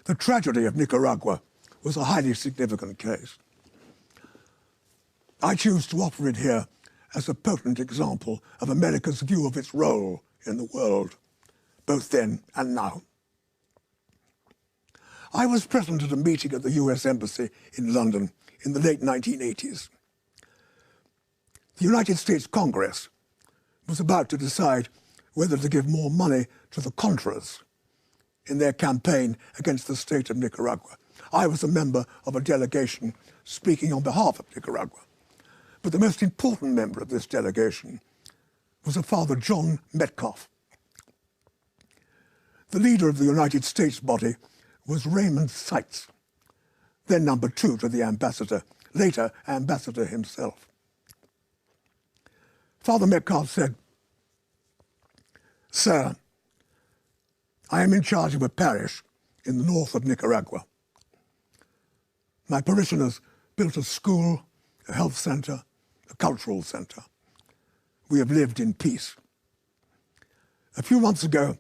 The tragedy of Nicaragua was a highly significant case. I choose to offer it here as a potent example of America's view of its role in the world, both then and now. I was present at a meeting at the US Embassy in London in the late 1980s. The United States Congress was about to decide whether to give more money to the Contras in their campaign against the state of Nicaragua. I was a member of a delegation speaking on behalf of Nicaragua. But the most important member of this delegation was a Father John Metcalf. The leader of the United States body was Raymond Seitz, then number 2 to the ambassador, later ambassador himself. Father Metcalf said, "Sir, I am in charge of a parish in the north of Nicaragua. My parishioners built a school, a health center, a cultural center. We have lived in peace. A few months ago,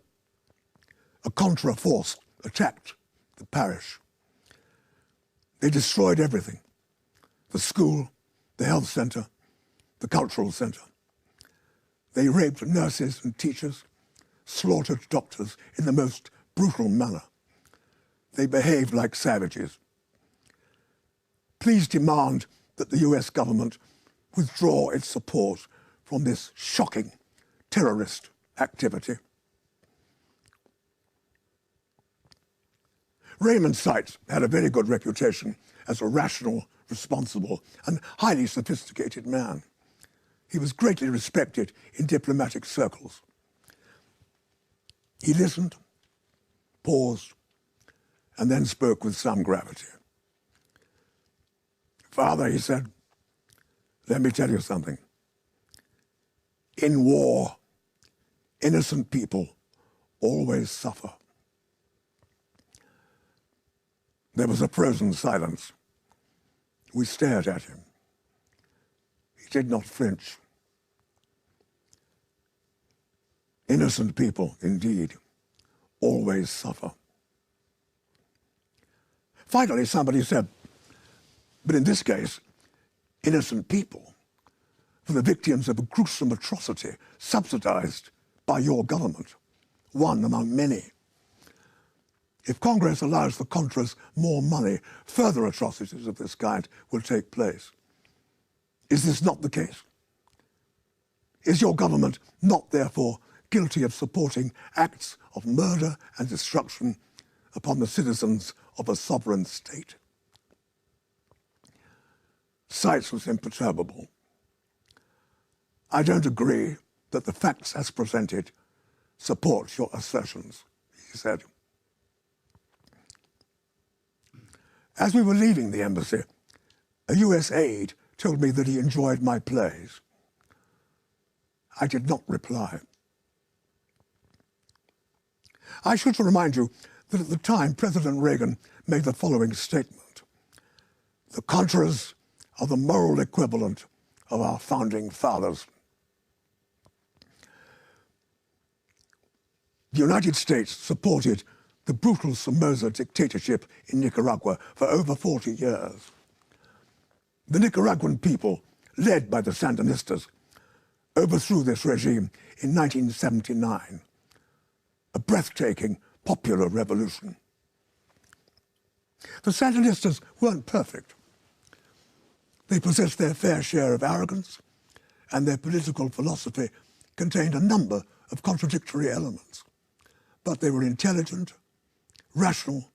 a Contra force attacked the parish. They destroyed everything: the school, the health center, the cultural center. They raped nurses and teachers, slaughtered doctors in the most brutal manner. They behaved like savages. Please demand that the US government withdraw its support from this shocking terrorist activity." Raymond Seitz had a very good reputation as a rational, responsible, and highly sophisticated man. He was greatly respected in diplomatic circles. He listened, paused, and then spoke with some gravity. "Father," he said, "let me tell you something. In war, innocent people always suffer." There was a frozen silence. We stared at him. He did not flinch. Innocent people, indeed, always suffer. Finally, somebody said, "But in this case, innocent people were the victims of a gruesome atrocity subsidized by your government, one among many. If Congress allows the Contras more money, further atrocities of this kind will take place. Is this not the case? Is your government not, therefore, guilty of supporting acts of murder and destruction upon the citizens of a sovereign state?" Seitz was imperturbable. "I don't agree that the facts as presented support your assertions," he said. As we were leaving the embassy, a US aide told me that he enjoyed my plays. I did not reply. I should remind you that at the time President Reagan made the following statement: "The Contras are the moral equivalent of our founding fathers." The United States supported the brutal Somoza dictatorship in Nicaragua for over 40 years. The Nicaraguan people, led by the Sandinistas, overthrew this regime in 1979, a breathtaking popular revolution. The Sandinistas weren't perfect. They possessed their fair share of arrogance, and their political philosophy contained a number of contradictory elements. But they were intelligent, rational,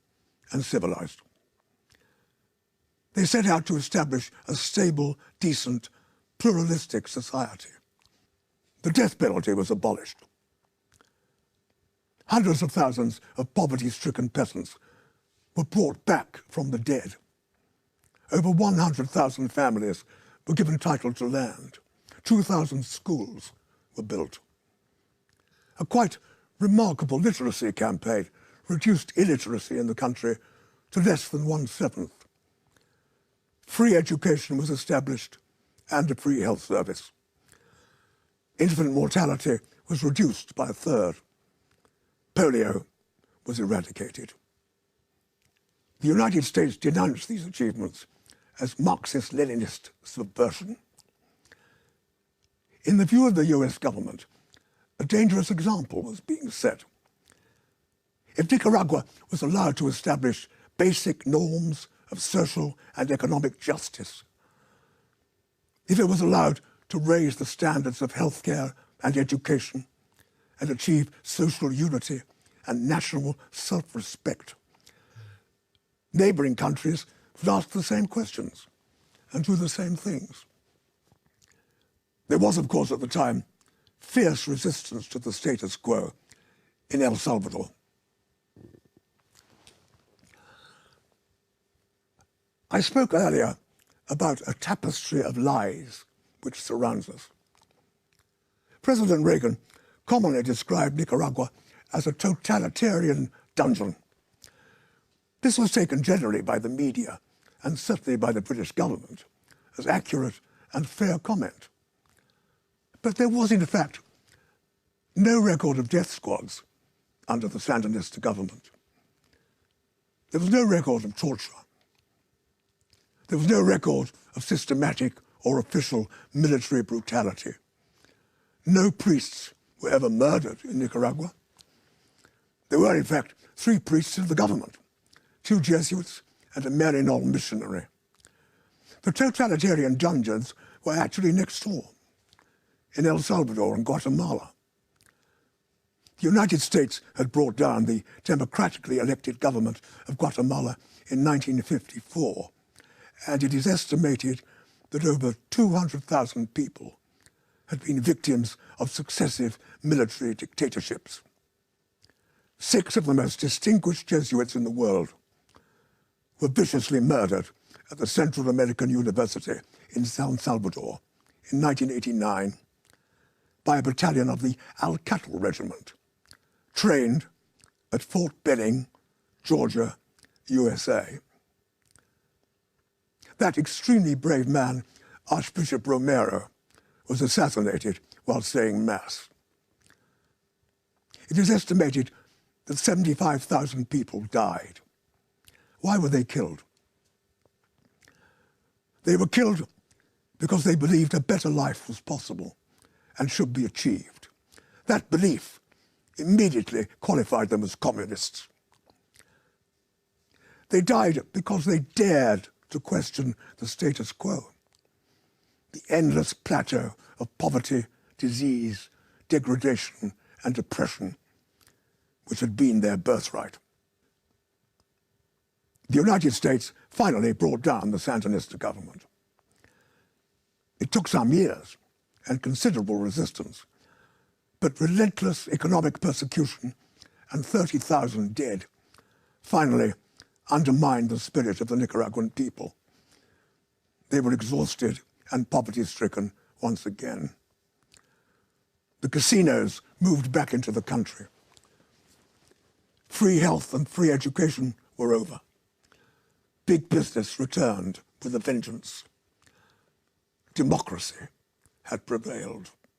and civilized. They set out to establish a stable, decent, pluralistic society. The death penalty was abolished. Hundreds of thousands of poverty-stricken peasants were brought back from the dead. Over 100,000 families were given title to land. 2,000 schools were built. A quite remarkable literacy campaign reduced illiteracy in the country to less than 1/7. Free education was established and a free health service. Infant mortality was reduced by 1/3. Polio was eradicated. The United States denounced these achievements as Marxist-Leninist subversion. In the view of the US government, a dangerous example was being set. If Nicaragua was allowed to establish basic norms of social and economic justice, if it was allowed to raise the standards of healthcare and education and achieve social unity and national self-respect, neighboring countries would ask the same questions and do the same things. There was, of course, at the time, fierce resistance to the status quo in El Salvador. I spoke earlier about a tapestry of lies which surrounds us. President Reagan commonly described Nicaragua as a totalitarian dungeon. This was taken generally by the media, and certainly by the British government, as accurate and fair comment. But there was, in fact, no record of death squads under the Sandinista government. There was no record of torture. There was no record of systematic or official military brutality. No priests were ever murdered in Nicaragua. There were, in fact, 3 priests in the government, 2 Jesuits and a Maryknoll missionary. The totalitarian dungeons were actually next door, in El Salvador and Guatemala. The United States had brought down the democratically elected government of Guatemala in 1954, and it is estimated that over 200,000 people had been victims of successive military dictatorships. 6 of the most distinguished Jesuits in the world were viciously murdered at the Central American University in San Salvador in 1989 by a battalion of the Alcatl Regiment, trained at Fort Benning, Georgia, USA. That extremely brave man, Archbishop Romero, was assassinated while saying Mass. It is estimated that 75,000 people died. Why were they killed? They were killed because they believed a better life was possible and should be achieved. That belief immediately qualified them as communists. They died because they dared to question the status quo, the endless plateau of poverty, disease, degradation, and oppression, which had been their birthright. The United States finally brought down the Sandinista government. It took some years and considerable resistance, but relentless economic persecution and 30,000 dead finally undermined the spirit of the Nicaraguan people. They were exhausted and poverty-stricken once again. The casinos moved back into the country. Free health and free education were over. Big business returned with a vengeance. Democracy had prevailed.